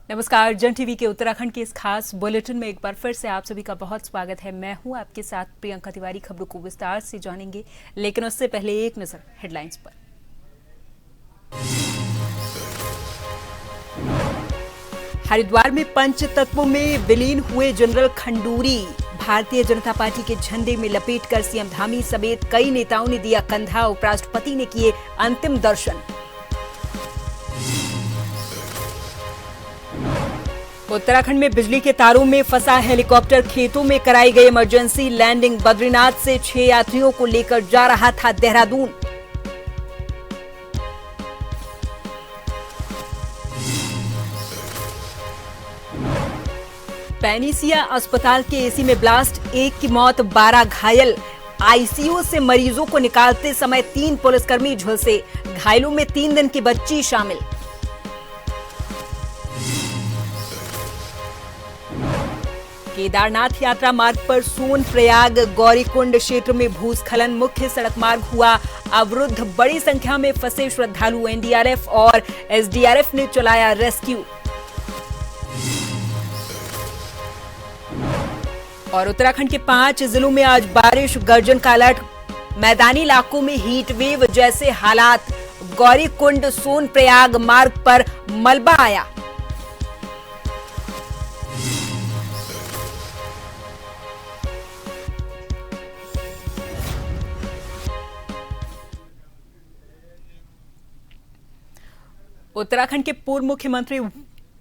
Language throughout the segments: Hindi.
नमस्कार। जन टीवी के उत्तराखंड के इस खास बुलेटिन में एक बार फिर से आप सभी का बहुत स्वागत है। मैं हूं आपके साथ प्रियंका तिवारी। खबरों को विस्तार से जानेंगे, लेकिन उससे पहले एक नजर हेडलाइंस पर। हरिद्वार में पंच तत्वों में विलीन हुए जनरल खंडूरी। भारतीय जनता पार्टी के झंडे में लपेटकर सीएम धामी समेत कई नेताओं ने दिया कंधा। उपराष्ट्रपति ने किए अंतिम दर्शन। उत्तराखंड में बिजली के तारों में फंसा हेलीकॉप्टर, खेतों में कराई गई इमरजेंसी लैंडिंग। बद्रीनाथ से 6 यात्रियों को लेकर जा रहा था देहरादून। पैनीसिया अस्पताल के एसी में ब्लास्ट, 1 की मौत 12 घायल। आईसीयू से मरीजों को निकालते समय 3 पुलिसकर्मी झुलसे। घायलों में 3 दिन की बच्ची शामिल। केदारनाथ यात्रा मार्ग पर सोनप्रयाग गौरीकुंड क्षेत्र में भूस्खलन, मुख्य सड़क मार्ग हुआ अवरुद्ध। बड़ी संख्या में फंसे श्रद्धालु, एनडीआरएफ और एसडीआरएफ ने चलाया रेस्क्यू। और उत्तराखंड के 5 जिलों में आज बारिश, गर्जन का अलर्ट। मैदानी इलाकों में हीट वेव जैसे हालात। गौरीकुंड सोनप्रयाग मार्ग पर मलबा आया। उत्तराखंड के पूर्व मुख्यमंत्री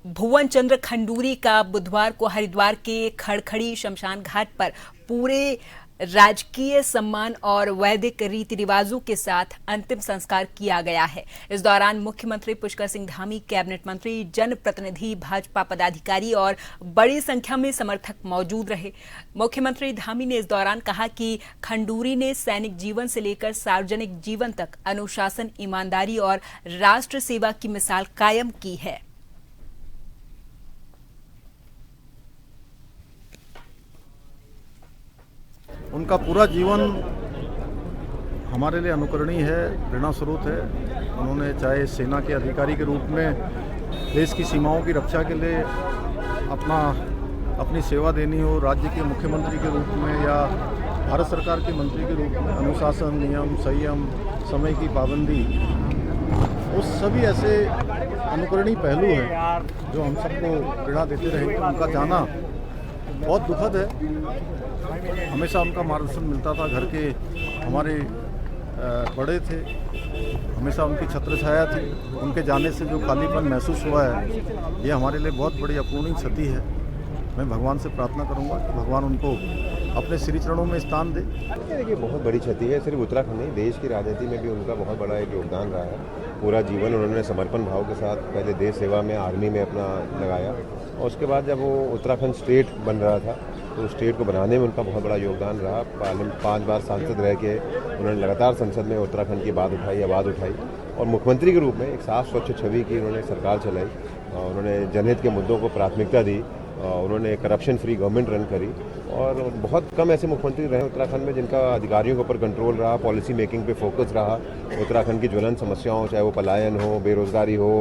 भुवन चंद्र खंडूरी का बुधवार को हरिद्वार के खड़खड़ी शमशान घाट पर पूरे राजकीय सम्मान और वैदिक रीति रिवाजों के साथ अंतिम संस्कार किया गया है। इस दौरान मुख्यमंत्री पुष्कर सिंह धामी, कैबिनेट मंत्री, जनप्रतिनिधि, भाजपा पदाधिकारी और बड़ी संख्या में समर्थक मौजूद रहे। मुख्यमंत्री धामी ने इस दौरान कहा कि खंडूरी ने सैनिक जीवन से लेकर सार्वजनिक जीवन तक अनुशासन, ईमानदारी और राष्ट्र सेवा की मिसाल कायम की है। उनका पूरा जीवन हमारे लिए अनुकरणीय है, प्रेरणा स्रोत है। उन्होंने चाहे सेना के अधिकारी के रूप में देश की सीमाओं की रक्षा के लिए अपनी सेवा देनी हो, राज्य के मुख्यमंत्री के रूप में या भारत सरकार के मंत्री के रूप में अनुशासन, नियम, संयम, समय की पाबंदी, वो सभी ऐसे अनुकरणीय पहलू हैं जो हम सबको प्रेरणा देते रहेंगे। उनका जाना बहुत दुखद है। हमेशा उनका मार्गदर्शन मिलता था। घर के हमारे बड़े थे, हमेशा उनकी छत्र छाया थी। उनके जाने से जो खालीपन महसूस हुआ है, ये हमारे लिए बहुत बड़ी अपूर्णीय क्षति है। मैं भगवान से प्रार्थना करूंगा कि भगवान उनको अपने श्री चरणों में स्थान दे। देखिए, बहुत बड़ी क्षति है। सिर्फ उत्तराखंड नहीं, देश की राजनीति में भी उनका बहुत बड़ा एक योगदान रहा है। पूरा जीवन उन्होंने समर्पण भाव के साथ पहले देश सेवा में, आर्मी में अपना लगाया, और उसके बाद जब वो उत्तराखंड स्टेट बन रहा था तो स्टेट को बनाने में उनका बहुत बड़ा योगदान रहा। 5 बार सांसद रह के उन्होंने लगातार संसद में उत्तराखंड की बात उठाई और मुख्यमंत्री के रूप में एक साफ स्वच्छ छवि की उन्होंने सरकार चलाई। उन्होंने जनहित के मुद्दों को प्राथमिकता दी। उन्होंने करप्शन फ्री गवर्नमेंट रन करी और बहुत कम ऐसे मुख्यमंत्री रहे उत्तराखंड में जिनका अधिकारियों के ऊपर कंट्रोल रहा, पॉलिसी मेकिंग पे फोकस रहा। उत्तराखंड की ज्वलंत समस्याओं, चाहे वो पलायन हो, बेरोजगारी हो,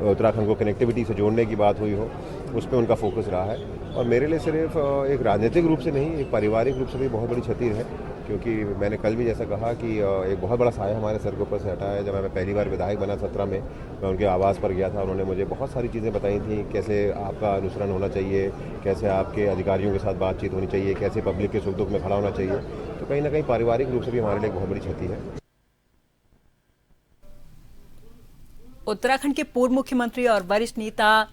उत्तराखंड को कनेक्टिविटी से जोड़ने की बात हुई हो, उस पर उनका फोकस रहा है। और मेरे लिए सिर्फ एक राजनीतिक रूप से नहीं, एक पारिवारिक रूप से भी बहुत बड़ी क्षति है, क्योंकि मैंने कल भी जैसा कहा कि एक बहुत बड़ा साया हमारे सर के ऊपर से हटा है। जब मैं पहली बार विधायक बना 17 में, मैं उनके आवास पर गया था। उन्होंने मुझे बहुत सारी चीज़ें बताई थी, कैसे आपका अनुसरण होना चाहिए, कैसे आपके अधिकारियों के साथ बातचीत होनी चाहिए, कैसे पब्लिक के सुख दुख में खड़ा होना चाहिए। तो कहीं ना कहीं पारिवारिक रूप से भी हमारे लिए बहुत बड़ी क्षति है। उत्तराखंड के पूर्व मुख्यमंत्री और वरिष्ठ नेता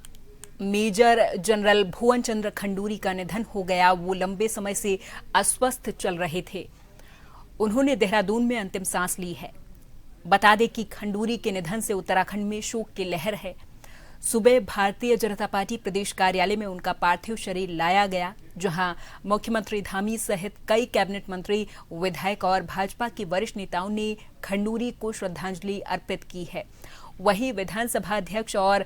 मेजर जनरल भुवन चंद्र खंडूरी का निधन हो गया। वो लंबे समय से अस्वस्थ चल रहे थे। उन्होंने देहरादून में अंतिम सांस ली है। बता दें कि खंडूरी के निधन से उत्तराखंड में शोक की लहर है। सुबह भारतीय जनता पार्टी प्रदेश कार्यालय में उनका पार्थिव शरीर लाया गया, जहां मुख्यमंत्री धामी सहित कई कैबिनेट मंत्री, विधायक और भाजपा के वरिष्ठ नेताओं ने खंडूरी को श्रद्धांजलि अर्पित की है। वहीं विधानसभा अध्यक्ष और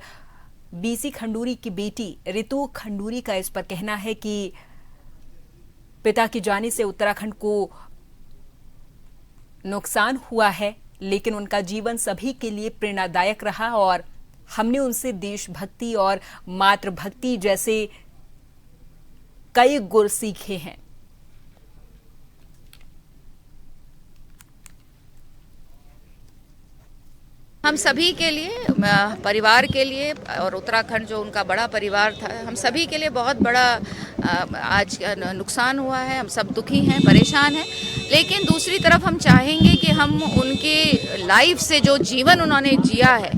बीसी खंडूरी की बेटी रितु खंडूरी का इस पर कहना है कि पिता के जाने से उत्तराखंड को नुकसान हुआ है, लेकिन उनका जीवन सभी के लिए प्रेरणादायक रहा और हमने उनसे देशभक्ति और मातृभक्ति जैसे कई गुण सीखे हैं। हम सभी के लिए, परिवार के लिए और उत्तराखंड जो उनका बड़ा परिवार था, हम सभी के लिए बहुत बड़ा आज नुकसान हुआ है। हम सब दुखी हैं, परेशान हैं, लेकिन दूसरी तरफ हम चाहेंगे कि हम उनके लाइफ से जो जीवन उन्होंने जिया है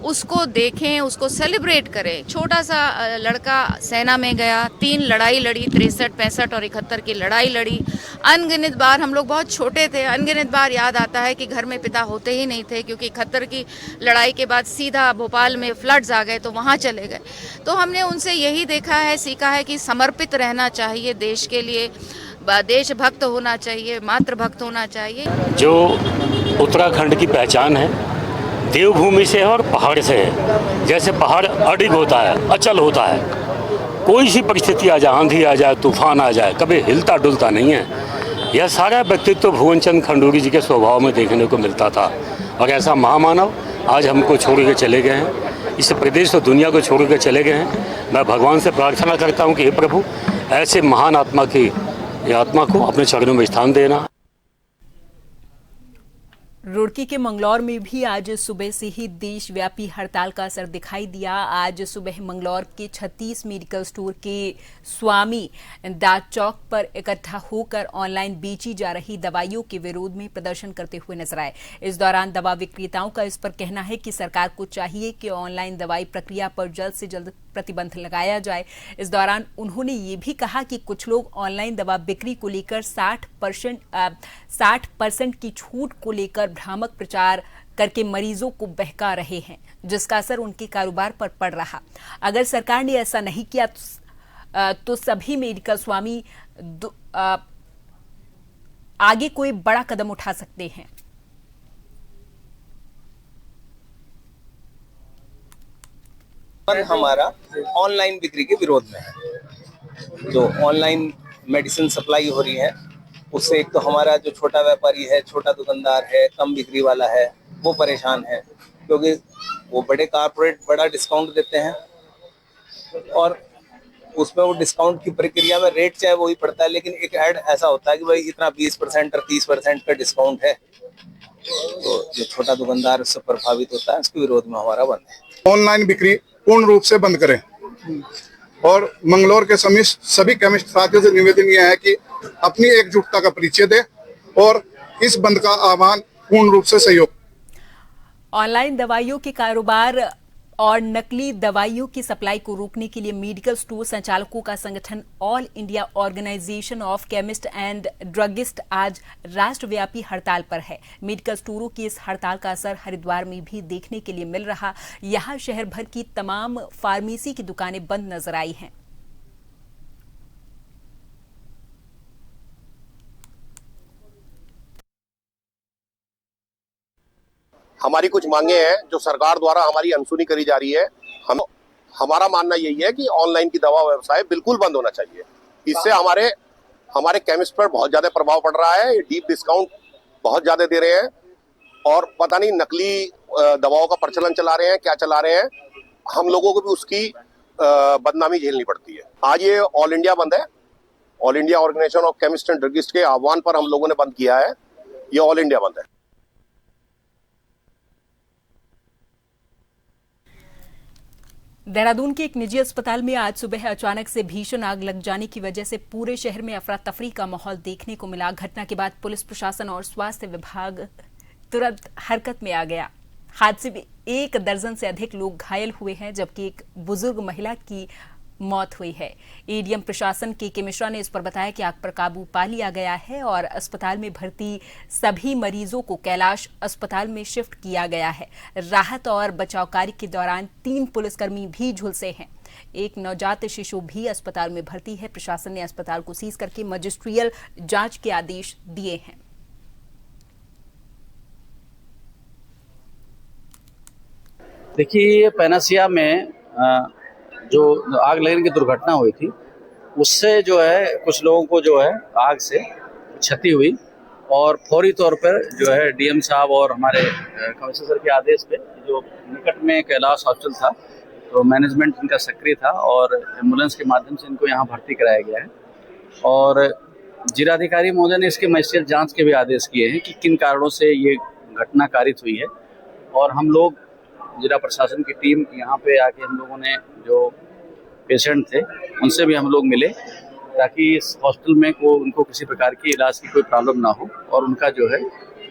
उसको देखें, उसको सेलिब्रेट करें। छोटा सा लड़का सेना में गया, 3 लड़ाई लड़ी, 63, 65 और 71 की लड़ाई लड़ी। अनगिनत बार, हम लोग बहुत छोटे थे, अनगिनत बार याद आता है कि घर में पिता होते ही नहीं थे, क्योंकि 71 की लड़ाई के बाद सीधा भोपाल में फ्लड्स आ गए तो वहाँ चले गए। तो हमने उनसे यही देखा है, सीखा है कि समर्पित रहना चाहिए देश के लिए, देशभक्त होना चाहिए, मातृभक्त होना चाहिए। जो उत्तराखंड की पहचान है देवभूमि से है और पहाड़ से है। जैसे पहाड़ अडिग होता है, अचल होता है, कोई सी परिस्थिति आ जाए, आंधी आ जाए, तूफान आ जाए, कभी हिलता डुलता नहीं है। यह सारा व्यक्तित्व भुवन चंद्र खंडूरी जी के स्वभाव में देखने को मिलता था। और ऐसा महामानव आज हमको छोड़ के चले गए हैं, इस प्रदेश और दुनिया को छोड़ के चले गए हैं। मैं भगवान से प्रार्थना करता हूँ कि हे प्रभु, ऐसे महान आत्मा की आत्मा को अपने चरणों में स्थान देना। रुड़की के मंगलौर में भी आज सुबह से ही देशव्यापी हड़ताल का असर दिखाई दिया। आज सुबह मंगलौर के 36 मेडिकल स्टोर के स्वामी डाक चौक पर इकट्ठा होकर ऑनलाइन बेची जा रही दवाइयों के विरोध में प्रदर्शन करते हुए नजर आए। इस दौरान दवा विक्रेताओं का इस पर कहना है कि सरकार को चाहिए कि ऑनलाइन दवाई प्रक्रिया पर जल्द से जल्द प्रतिबंध लगाया जाए। इस दौरान उन्होंने ये भी कहा कि कुछ लोग ऑनलाइन दवा बिक्री को लेकर 60% की छूट को लेकर भ्रामक प्रचार करके मरीजों को बहका रहे हैं, जिसका असर उनके कारोबार पर पड़ रहा। अगर सरकार ने ऐसा नहीं किया तो सभी मेडिकल स्वामी आगे कोई बड़ा कदम उठा सकते हैं। हमारा ऑनलाइन बिक्री के विरोध में है। जो ऑनलाइन मेडिसिन सप्लाई हो रही है उससे एक तो हमारा जो छोटा व्यापारी है, छोटा दुकानदार है, कम बिक्री वाला है, वो परेशान है, क्योंकि वो बड़े कारपोरेट बड़ा डिस्काउंट देते हैं और उसमें वो डिस्काउंट की प्रक्रिया में रेट चाहे वही पड़ता है, लेकिन एक ऐड ऐसा होता है कि भाई इतना 20% और 30% का डिस्काउंट है, तो जो छोटा दुकानदार उससे प्रभावित होता है, उसके विरोध में हमारा बंद है। ऑनलाइन बिक्री पूर्ण रूप से बंद करें और मंगलौर के सभी केमिस्ट साथियों से निवेदन यह है कि अपनी एकजुटता का परिचय दें और इस बंद का आह्वान पूर्ण रूप से सहयोग। ऑनलाइन दवाइयों के कारोबार और नकली दवाइयों की सप्लाई को रोकने के लिए मेडिकल स्टोर संचालकों का संगठन all India organisation of chemist and druggist आज राष्ट्रव्यापी हड़ताल पर है। मेडिकल स्टोरों की इस हड़ताल का असर हरिद्वार में भी देखने के लिए मिल रहा। यहां शहर भर की तमाम फार्मेसी की दुकानें बंद नजर आई हैं। हमारी कुछ मांगे हैं जो सरकार द्वारा हमारी अनसुनी करी जा रही है। हमारा मानना यही है कि ऑनलाइन की दवा व्यवसाय बिल्कुल बंद होना चाहिए। इससे हमारे केमिस्ट पर बहुत ज्यादा प्रभाव पड़ रहा है। ये डीप डिस्काउंट बहुत ज्यादा दे रहे हैं और पता नहीं नकली दवाओं का प्रचलन चला रहे हैं, क्या चला रहे हैं। हम लोगों को भी उसकी बदनामी झेलनी पड़ती है। आज ये ऑल इंडिया बंद है। All India organisation of chemist and druggist के आह्वान पर हम लोगों ने बंद किया है। ये ऑल इंडिया बंद है। देहरादून के एक निजी अस्पताल में आज सुबह अचानक से भीषण आग लग जाने की वजह से पूरे शहर में अफरा तफरी का माहौल देखने को मिला। घटना के बाद पुलिस प्रशासन और स्वास्थ्य विभाग तुरंत हरकत में आ गया। हादसे में 1 दर्जन से अधिक लोग घायल हुए हैं, जबकि एक बुजुर्ग महिला की मौत हुई है। एडीएम प्रशासन के मिश्रा ने इस पर बताया कि आग पर काबू पा लिया गया है और अस्पताल में भर्ती सभी मरीजों को कैलाश अस्पताल में शिफ्ट किया गया है। राहत और बचाव कार्य के दौरान 3 पुलिसकर्मी भी झुलसे हैं। एक नवजात शिशु भी अस्पताल में भर्ती है। प्रशासन ने अस्पताल को सीज करके मजिस्ट्रियल जांच के आदेश दिए हैं। देखिए, पैनासिया में जो आग लगने की दुर्घटना हुई थी उससे जो है कुछ लोगों को जो है आग से क्षति हुई और फौरी तौर पर जो है डीएम साहब और हमारे कमिश्नर सर के आदेश पे जो निकट में कैलाश हॉस्पिटल था, तो मैनेजमेंट इनका सक्रिय था और एम्बुलेंस के माध्यम से इनको यहाँ भर्ती कराया गया है। और जिलाधिकारी महोदय ने इसके मजिस्ट्रेट जांच के भी आदेश किए हैं कि किन कारणों से ये घटना कारित हुई है। और हम लोग जिला प्रशासन की टीम यहाँ पे आके हम लोगों ने जो पेशेंट थे उनसे भी हम लोग मिले, ताकि इस हॉस्पिटल में उनको किसी प्रकार की इलाज की कोई प्रॉब्लम ना हो और उनका जो है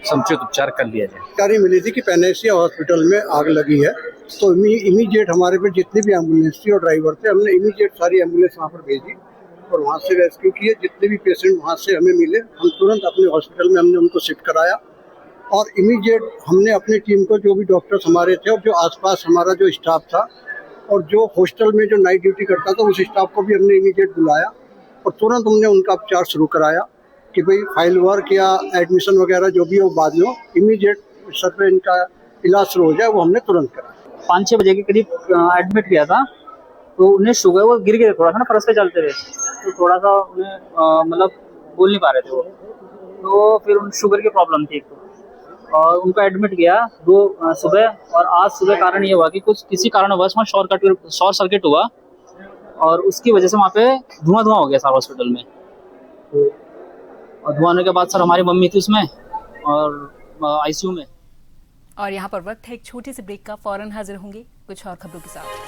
समुचित उपचार कर लिया जाए। जानकारी मिली थी कि पैनेसिया हॉस्पिटल में आग लगी है, तो इमीडिएट हमारे पे जितनी भी एम्बुलेंस थी और ड्राइवर थे, हमने इमीडिएट सारी एम्बुलेंस वहाँ पर भेजी और वहाँ से रेस्क्यू किए। जितने भी पेशेंट वहाँ से हमें मिले, हम तुरंत अपने हॉस्पिटल में हमने उनको शिफ्ट कराया और इमीडिएट हमने अपनी टीम को, जो भी डॉक्टर्स हमारे थे और जो आसपास हमारा जो स्टाफ था और जो हॉस्टल में जो नाइट ड्यूटी करता था, उस स्टाफ को भी हमने इमीडिएट बुलाया और तुरंत हमने उनका उपचार शुरू कराया कि भाई फाइल वर्क या एडमिशन वगैरह जो भी हो बाद में हो, इमीडिएट सर पे इनका इलाज शुरू हो जाए, वो हमने तुरंत कराया। 5-6 बजे के करीब एडमिट किया था, तो उन्हें शुगर, वो गिर गए थोड़ा सा ना, फर्श पे चलते रहे, तो थोड़ा सा उन्हें मतलब बोल नहीं पा रहे थे वो, तो फिर उन शुगर की प्रॉब्लम थी और उनको एडमिट किया 2 सुबह। और आज सुबह कारण ये हुआ कि किसी कारणवश वहाँ शॉर्ट सर्किट हुआ और उसकी वजह से वहाँ पे धुआं हो गया सारा हॉस्पिटल में। तो और धुआं होने के बाद सर हमारी मम्मी थी उसमें और आईसीयू में। और यहाँ पर वक्त है एक छोटे से ब्रेक का, फौरन हाजिर होंगे कुछ और खबरों के साथ।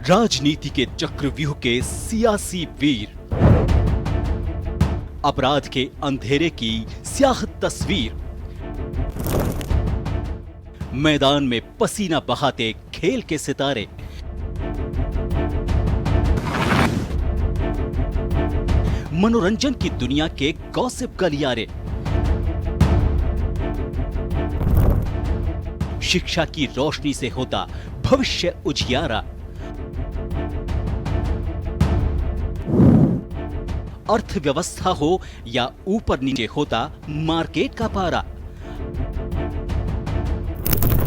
राजनीति के चक्रव्यूह के सियासी वीर, अपराध के अंधेरे की स्याह तस्वीर, मैदान में पसीना बहाते खेल के सितारे, मनोरंजन की दुनिया के गॉसिप गलियारे, शिक्षा की रोशनी से होता भविष्य उजियारा, अर्थव्यवस्था हो या ऊपर नीचे होता मार्केट का पारा,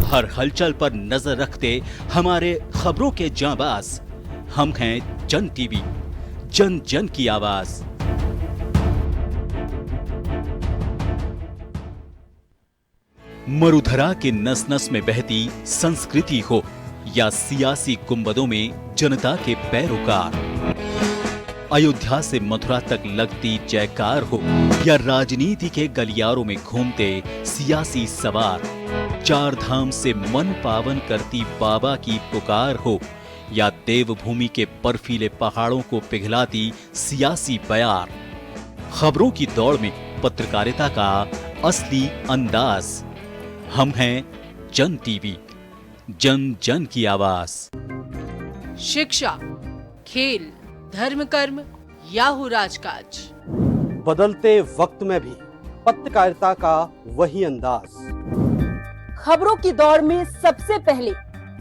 हर हलचल पर नजर रखते हमारे खबरों के जांबाज। हम हैं जन टीवी, जन जन की आवाज। मरुधरा के नस नस में बहती संस्कृति हो या सियासी गुंबदों में जनता के पैरोकार, अयोध्या से मथुरा तक लगती जयकार हो या राजनीति के गलियारों में घूमते सियासी सवार, चार धाम से मन पावन करती बाबा की पुकार हो या देवभूमि के बर्फीले पहाड़ों को पिघलाती सियासी बयार, खबरों की दौड़ में पत्रकारिता का असली अंदाज। हम हैं जन टीवी, जन जन की आवाज। शिक्षा, खेल, धर्म कर्म या हो राजकाज, बदलते वक्त में भी पत्रकारिता का वही अंदाज। खबरों की दौड़ में सबसे पहले,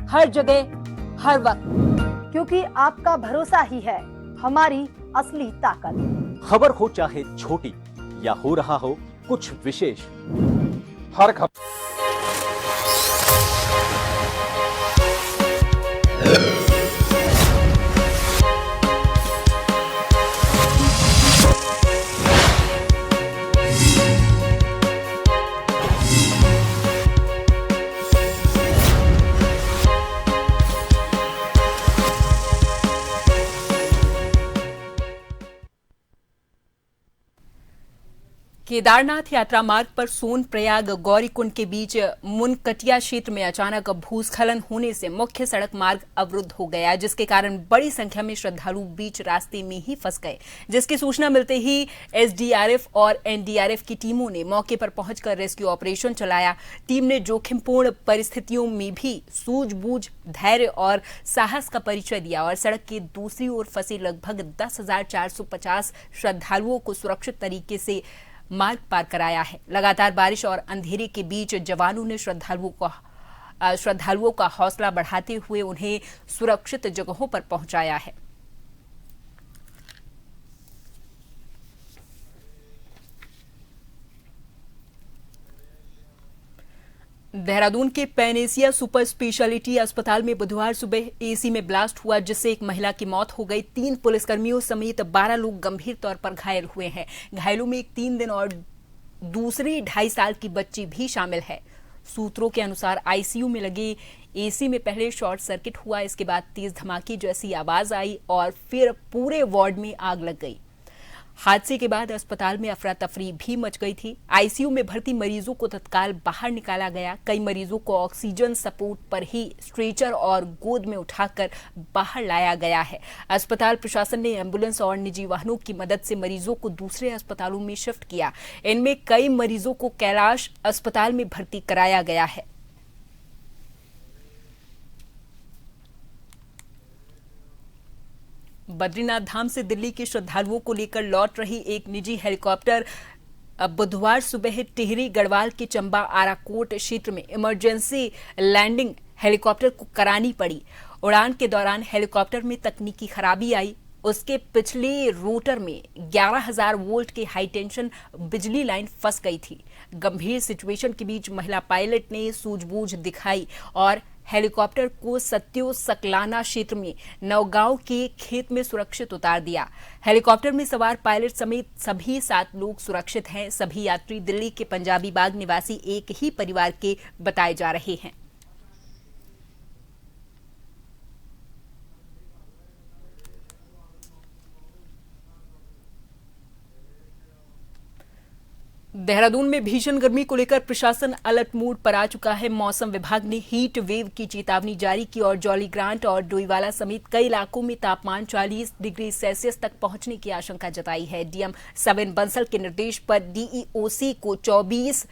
हर जगह, हर वक्त, क्योंकि आपका भरोसा ही है हमारी असली ताकत। खबर हो चाहे छोटी या हो रहा हो कुछ विशेष, हर खबर केदारनाथ यात्रा मार्ग पर सोनप्रयाग गौरीकुंड के बीच मुनकटिया क्षेत्र में अचानक भूस्खलन होने से मुख्य सड़क मार्ग अवरुद्ध हो गया, जिसके कारण बड़ी संख्या में श्रद्धालु बीच रास्ते में ही फंस गए। जिसकी सूचना मिलते ही एसडीआरएफ और एनडीआरएफ की टीमों ने मौके पर पहुंचकर रेस्क्यू ऑपरेशन चलाया। टीम ने जोखिमपूर्ण परिस्थितियों में भी सूझबूझ, धैर्य और साहस का परिचय दिया और सड़क के दूसरी ओर फंसे लगभग 10,450 श्रद्धालुओं को सुरक्षित तरीके से मार्ग पार कराया है। लगातार बारिश और अंधेरे के बीच जवानों ने श्रद्धालुओं का हौसला बढ़ाते हुए उन्हें सुरक्षित जगहों पर पहुंचाया है। देहरादून के पैनेसिया सुपर स्पेशलिटी अस्पताल में बुधवार सुबह एसी में ब्लास्ट हुआ, जिससे एक महिला की मौत हो गई। 3 पुलिसकर्मियों समेत 12 लोग गंभीर तौर पर घायल हुए हैं। घायलों में एक 3 दिन और दूसरी 2.5 साल की बच्ची भी शामिल है। सूत्रों के अनुसार आईसीयू में लगे एसी में पहले शॉर्ट सर्किट हुआ, इसके बाद तेज धमाके जैसी आवाज आई और फिर पूरे वार्ड में आग लग गई। हादसे के बाद अस्पताल में अफरा तफरी भी मच गई थी। आईसीयू में भर्ती मरीजों को तत्काल बाहर निकाला गया। कई मरीजों को ऑक्सीजन सपोर्ट पर ही स्ट्रेचर और गोद में उठाकर बाहर लाया गया है। अस्पताल प्रशासन ने एम्बुलेंस और निजी वाहनों की मदद से मरीजों को दूसरे अस्पतालों में शिफ्ट किया। इनमें कई मरीजों को कैलाश अस्पताल में भर्ती कराया गया है। बद्रीनाथ धाम से दिल्ली के श्रद्धालुओं को लेकर लौट रही एक निजी हेलीकॉप्टर बुधवार सुबह टिहरी गढ़वाल के चंबा आराकोट क्षेत्र में इमरजेंसी लैंडिंग हेलीकॉप्टर को करानी पड़ी। उड़ान के दौरान हेलीकॉप्टर में तकनीकी खराबी आई। उसके पिछले रोटर में 11,000 वोल्ट के हाई टेंशन बिजली लाइन फंस गई थी। गंभीर सिचुएशन के बीच महिला पायलट ने सूझबूझ दिखाई और हेलीकॉप्टर को सत्यो सकलाना क्षेत्र में नौगांव के खेत में सुरक्षित उतार दिया। हेलीकॉप्टर में सवार पायलट समेत सभी 7 लोग सुरक्षित हैं। सभी यात्री दिल्ली के पंजाबी बाग निवासी एक ही परिवार के बताए जा रहे हैं। देहरादून में भीषण गर्मी को लेकर प्रशासन अलर्ट मोड पर आ चुका है। मौसम विभाग ने हीट वेव की चेतावनी जारी की और जौलीग्रांट और डोईवाला समेत कई इलाकों में तापमान 40 डिग्री सेल्सियस तक पहुंचने की आशंका जताई है। डीएम सविन बंसल के निर्देश पर डीईओसी को 24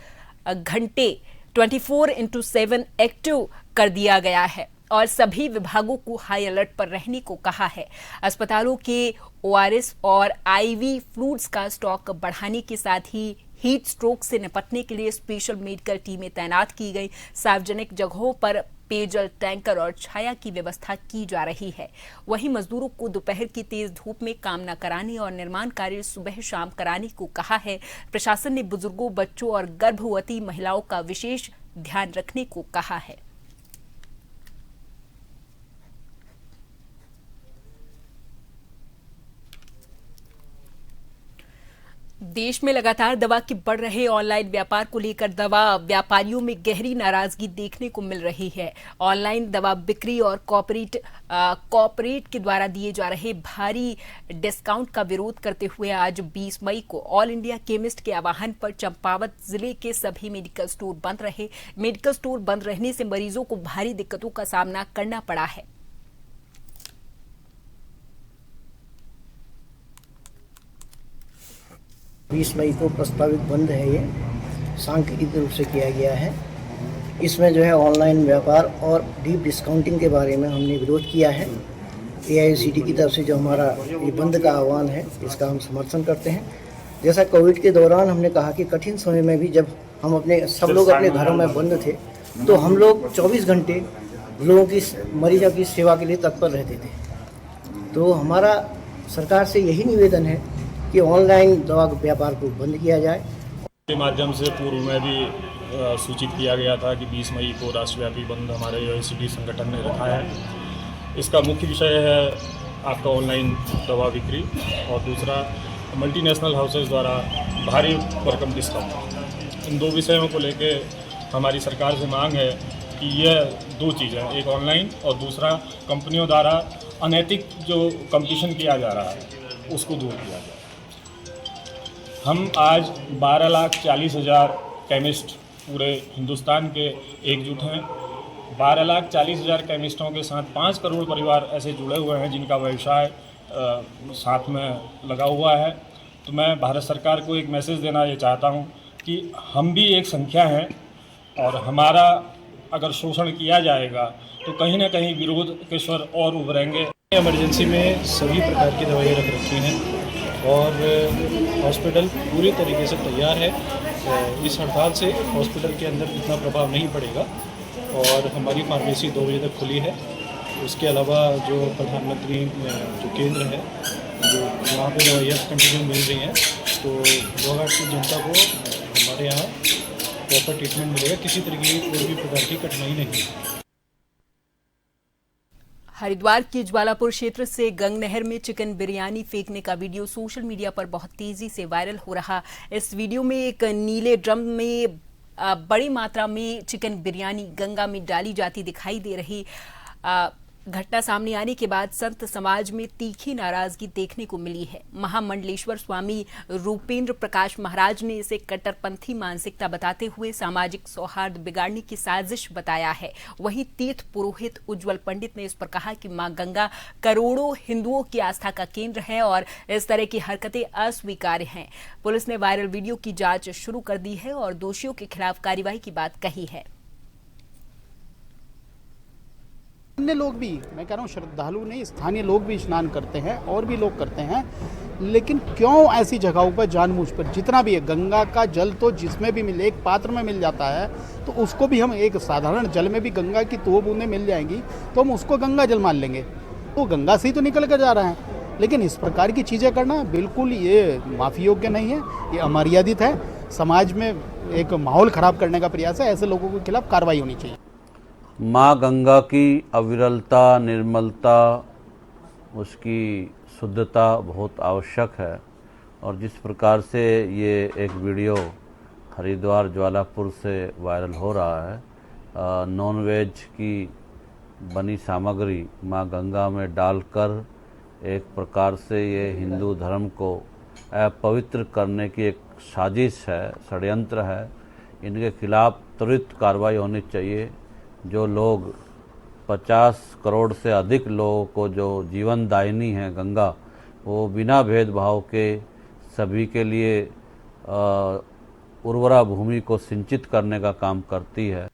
घंटे 24/7 एक्टिव कर दिया गया है और सभी विभागों को हाई अलर्ट पर रहने को कहा है। अस्पतालों के ओआरएस और आईवी फ्लूइड्स का स्टॉक बढ़ाने के साथ ही हीट स्ट्रोक से निपटने के लिए स्पेशल मेडिकल टीमें तैनात की गई। सार्वजनिक जगहों पर पेयजल टैंकर और छाया की व्यवस्था की जा रही है। वहीं मजदूरों को दोपहर की तेज धूप में काम न कराने और निर्माण कार्य सुबह शाम कराने को कहा है। प्रशासन ने बुजुर्गों, बच्चों और गर्भवती महिलाओं का विशेष ध्यान रखने को कहा है। देश में लगातार दवा के बढ़ रहे ऑनलाइन व्यापार को लेकर दवा व्यापारियों में गहरी नाराजगी देखने को मिल रही है। ऑनलाइन दवा बिक्री और कॉर्पोरेट के द्वारा दिए जा रहे भारी डिस्काउंट का विरोध करते हुए आज 20 मई को ऑल इंडिया केमिस्ट के आह्वान पर चंपावत जिले के सभी मेडिकल स्टोर बंद रहे। मेडिकल स्टोर बंद रहने से मरीजों को भारी दिक्कतों का सामना करना पड़ा है। बीस मई को प्रस्तावित बंद है, ये सांख्यिकीय रूप से किया गया है। इसमें जो है ऑनलाइन व्यापार और डीप डिस्काउंटिंग के बारे में हमने विरोध किया है। AICTE की तरफ से जो हमारा ये बंद का आह्वान है, इसका हम समर्थन करते हैं। जैसा कोविड के दौरान हमने कहा कि कठिन समय में भी जब हम सब लोग अपने घरों में बंद थे, तो हम लोग 24 घंटे लोगों की, मरीजों की सेवा के लिए तत्पर रहते थे। तो हमारा सरकार से यही निवेदन है कि ऑनलाइन दवा व्यापार को बंद किया जाए। के माध्यम से पूर्व में भी सूचित किया गया था कि 20 मई को राष्ट्रव्यापी बंद हमारे AICTE संगठन ने रखा है। इसका मुख्य विषय है आपका ऑनलाइन दवा बिक्री और दूसरा मल्टीनेशनल हाउसेज द्वारा भारी भरकम डिस्काउंट। इन दो विषयों को लेके हमारी सरकार से मांग है कि यह दो चीज़ें, एक ऑनलाइन और दूसरा कंपनियों द्वारा अनैतिक जो कंपटीशन किया जा रहा है उसको दूर किया जाए। हम आज 12,40,000 केमिस्ट पूरे हिंदुस्तान के एकजुट हैं। 12,40,000 केमिस्टों के साथ 5 करोड़ परिवार ऐसे जुड़े हुए हैं जिनका व्यवसाय साथ में लगा हुआ है। तो मैं भारत सरकार को एक मैसेज देना ये चाहता हूँ कि हम भी एक संख्या हैं और हमारा अगर शोषण किया जाएगा तो कहीं ना कहीं विरोध के स्वर और उभरेंगे। इमरजेंसी में सभी प्रकार की दवाइयाँ रख रखी हैं और हॉस्पिटल पूरी तरीके से तैयार है। इस हड़ताल से हॉस्पिटल के अंदर इतना प्रभाव नहीं पड़ेगा और हमारी फार्मेसी 2 बजे तक खुली है। उसके अलावा जो प्रधानमंत्री जो केंद्र है, जो वहाँ पे दवाइयाँ कंटिन्यू मिल रही हैं, तो गोवा की जनता को हमारे यहाँ प्रॉपर ट्रीटमेंट मिलेगा। किसी तरीके की कोई भी प्रकार की कठिनाई नहीं है। हरिद्वार के ज्वालापुर क्षेत्र से गंग नहर में चिकन बिरयानी फेंकने का वीडियो सोशल मीडिया पर बहुत तेजी से वायरल हो रहा। इस वीडियो में एक नीले ड्रम में बड़ी मात्रा में चिकन बिरयानी गंगा में डाली जाती दिखाई दे रही। घटना सामने आने के बाद संत समाज में तीखी नाराजगी देखने को मिली है। महामंडलेश्वर स्वामी रूपेंद्र प्रकाश महाराज ने इसे कट्टरपंथी मानसिकता बताते हुए सामाजिक सौहार्द बिगाड़ने की साजिश बताया है। वहीं तीर्थ पुरोहित उज्जवल पंडित ने इस पर कहा कि मां गंगा करोड़ों हिंदुओं की आस्था का केंद्र है और इस तरह की हरकतें अस्वीकार्य हैं। पुलिस ने वायरल वीडियो की जांच शुरू कर दी है और दोषियों के खिलाफ कार्रवाई की बात कही है। अन्य लोग भी, मैं कह रहा हूँ श्रद्धालु नहीं, स्थानीय लोग भी स्नान करते हैं और भी लोग करते हैं, लेकिन क्यों ऐसी जगहों पर जानबूझ पर जितना भी है गंगा का जल तो जिसमें भी मिले, एक पात्र में मिल जाता है, तो उसको भी हम एक साधारण जल में भी गंगा की 2 बूंदें मिल जाएंगी तो हम उसको गंगा जल मान लेंगे। तो गंगा से ही तो निकल कर जा रहा है, लेकिन इस प्रकार की चीज़ें करना बिल्कुल ये माफ़ी योग्य नहीं है, ये अमर्यादित है। समाज में एक माहौल ख़राब करने का प्रयास है। ऐसे लोगों के खिलाफ कार्रवाई होनी चाहिए। माँ गंगा की अविरलता, निर्मलता, उसकी शुद्धता बहुत आवश्यक है और जिस प्रकार से ये एक वीडियो हरिद्वार ज्वालापुर से वायरल हो रहा है, नॉनवेज की बनी सामग्री माँ गंगा में डालकर एक प्रकार से ये हिंदू धर्म को अपवित्र करने की एक साजिश है, षड्यंत्र है। इनके खिलाफ त्वरित कार्रवाई होनी चाहिए। जो लोग 50 करोड़ से अधिक लोगों को जो जीवन दायिनी है गंगा, वो बिना भेदभाव के सभी के लिए उर्वरा भूमि को सिंचित करने का काम करती है।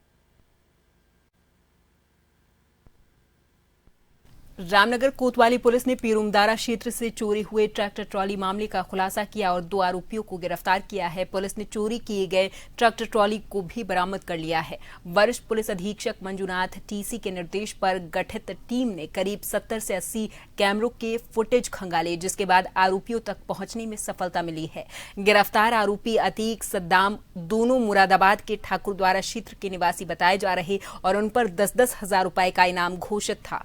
रामनगर कोतवाली पुलिस ने पीरूमदारा क्षेत्र से चोरी हुए ट्रैक्टर ट्रॉली मामले का खुलासा किया और 2 आरोपियों को गिरफ्तार किया है। पुलिस ने चोरी किए गए ट्रैक्टर ट्रॉली को भी बरामद कर लिया है। वरिष्ठ पुलिस अधीक्षक मंजुनाथ टीसी के निर्देश पर गठित टीम ने करीब 70 से 80 कैमरों के फुटेज खंगाले, जिसके बाद आरोपियों तक पहुंचने में सफलता मिली है। गिरफ्तार आरोपी अतीक सद्दाम दोनों मुरादाबाद के ठाकुरद्वारा क्षेत्र के निवासी बताए जा रहे और उन पर 10-10 हजार रुपए का इनाम घोषित था।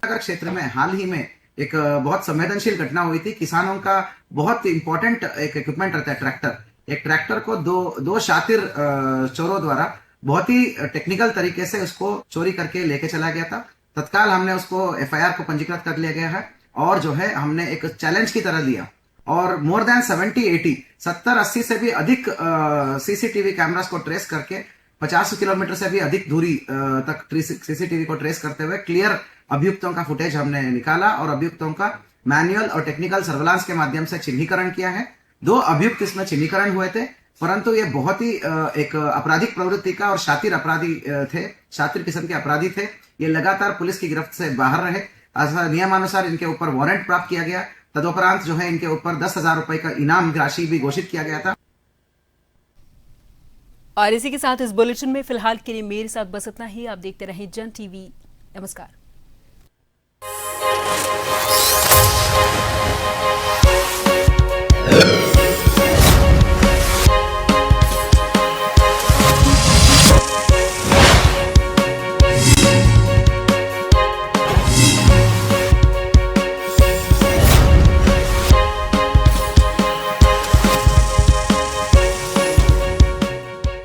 नगर क्षेत्र में हाल ही में एक बहुत संवेदनशील घटना हुई थी। किसानों का बहुत इंपॉर्टेंट एक इक्विपमेंट रहता है ट्रैक्टर। एक ट्रैक्टर को दो शातिर चोरों द्वारा बहुत ही टेक्निकल तरीके से उसको चोरी करके लेके चला गया था। तत्काल हमने उसको एफआईआर को पंजीकृत कर लिया गया है और जो है हमने एक चैलेंज की तरह लिया और मोर देन 70-80 से भी अधिक सीसीटीवी कैमरास को ट्रेस करके 50 किलोमीटर से भी अधिक दूरी तक सीसीटीवी को ट्रेस करते हुए क्लियर अभियुक्तों का फुटेज हमने निकाला और अभियुक्तों का मैनुअल और टेक्निकल सर्वेलांस के माध्यम से चिन्हीकरण किया है। 2 अभियुक्त इसमें चिन्हीकरण हुए थे, परंतु ये बहुत ही एक आपराधिक प्रवृत्ति का और शातिर अपराधी थे, शातिर किस्म के अपराधी थे। ये लगातार पुलिस की गिरफ्त से बाहर रहे। नियमानुसार इनके ऊपर वारंट प्राप्त किया गया। तदुपरांत जो है इनके ऊपर 10,000 रुपए का इनाम राशि भी घोषित किया गया था। और इसी के साथ इस बुलेटिन में फिलहाल के लिए मेरे साथ बस इतना ही। आप देखते रहें जन टीवी। नमस्कार।